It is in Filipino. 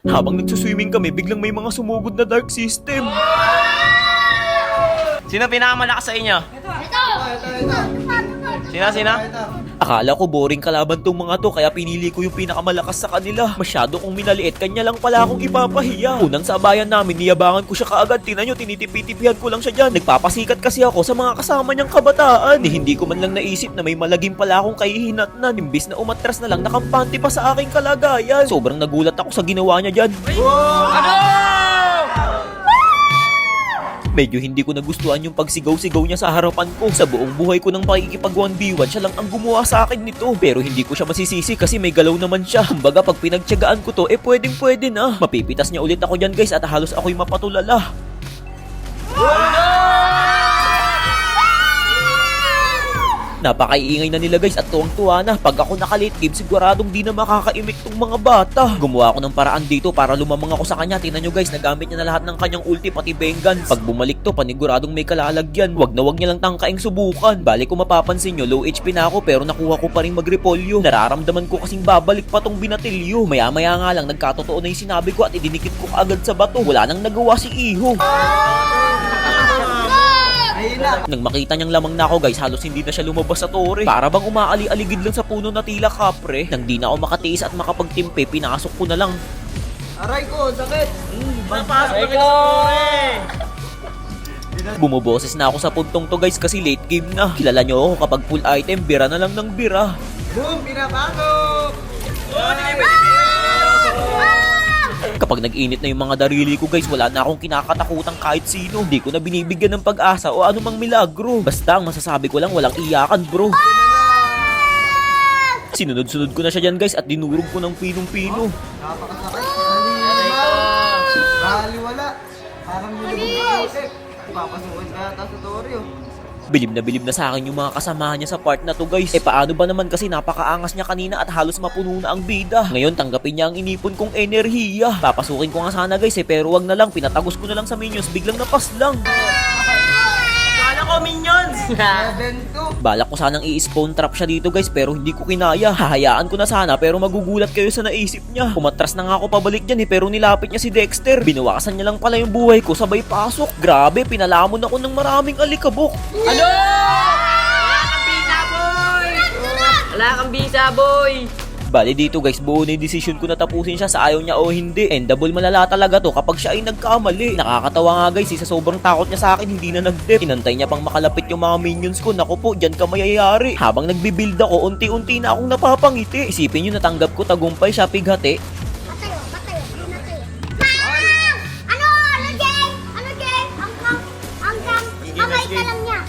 Habang nagsuswimming kami, biglang may mga sumugod na dark system. Sino pinakamalakas sa inyo? Sino? Akala ko boring kalaban tong mga to, kaya pinili ko yung pinakamalakas sa kanila. Masyado kong minaliit, kanya lang pala akong ipapahiya. Unang sabayan namin, niyabangan ko siya kaagad. Tingnan nyo, tinitipitipihan ko lang siya dyan. Nagpapasikat kasi ako sa mga kasama niyang kabataan. Hindi ko man lang naisip na may malagim pala akong kahihinatnan. Imbis na umatras na lang, nakampante pa sa aking kalagayan. Sobrang nagulat ako sa ginawa niya dyan. Medyo hindi ko nagustuhan yung pagsigaw-sigaw niya sa harapan ko. Sa buong buhay ko ng pakikipag 1v1, siya lang ang gumawa sa akin nito. Pero hindi ko siya masisisi kasi may galaw naman siya. Kumbaga pag pinagtiyagaan ko to, pwedeng-pwede na. Mapipitas niya ulit ako dyan guys at halos ako'y mapatulala. Napakaiingay na nila guys at tuwang-tuwa na. Pag ako naka-late game, siguradong di na makakaimik tong mga bata. Gumawa ako ng paraan dito para lumamang ako sa kanya. Tingnan nyo guys, nagamit niya na lahat ng kanyang ulti pati Bengans. Pag bumalik to, paniguradong may kalalagyan. Wag na wag niya lang tangkaing subukan. Bali kung mapapansin nyo, low HP na ako pero nakuha ko pa rin magrepolyo. Nararamdaman ko kasing babalik pa tong binatilyo. Maya-maya nga lang, nagkatotoo na yung sinabi ko at idinikit ko agad sa bato. Wala nang nagawa si Iho. Nang makita niyang lamang na ako guys, halos hindi na siya lumabas sa tore. Para bang umaali-aligid lang sa puno na tila kapre. Nang di na ako makatiis at makapagtimpe, pinasok ko na lang. Aray ko, sakit! Napasok na kita sa tore! Bumuboses na ako sa puntong to guys kasi late game na. Kilala nyo ako kapag full item, bira na lang ng bira. Boom! Pinapasok! Kapag nag-init na yung mga darili ko guys, wala na akong kinakatakutang kahit sino. Hindi ko na binibigyan ng pag-asa o anumang milagro. Basta ang masasabi ko lang, walang iyakan bro. Sinunod-sunod ko na siya dyan guys at dinurog ko ng pinong-pino. Napakasakit! Baliwala! Parang nilubog ka. Papasukin ka yata sa Toreo. Bilib na sa akin yung mga kasama niya sa part na to guys. Paano ba naman kasi napakaangas niya kanina at halos mapuno na ang bida. Ngayon tanggapin niya ang inipon kong enerhiya. Papasukin ko nga sana guys pero wag na lang, pinatagos ko na lang sa minions, biglang napas lang. Kala ko minions! 7-2. Balak ko sanang i-spawn trap siya dito guys pero hindi ko kinaya. Hahayaan ko na sana pero magugulat kayo sa naisip niya. Pumatras na nga ako pabalik dyan pero nilapit niya si Dexter. Binawasan niya lang pala yung buhay ko sabay pasok. Grabe, pinalamon ako ng maraming alikabok. Ano? Wala kang bisa, boy! Wala kang bisa, boy! Bali dito guys, buo na yung decision ko na tapusin siya sa ayaw niya o hindi. Endable malala talaga to kapag siya ay nagkamali. Nakakatawa nga guys, sa sobrang takot niya sa akin, hindi na nag-dip. Inantay niya pang makalapit yung mga minions ko. Naku po, dyan ka mayayari. Habang nagbibuild ako, unti-unti na akong napapangiti. Isipin nyo, natanggap ko tagumpay siya, pighati. Patayo. Ano, game? Ano, game? Hanggang, kamay ka lang niya.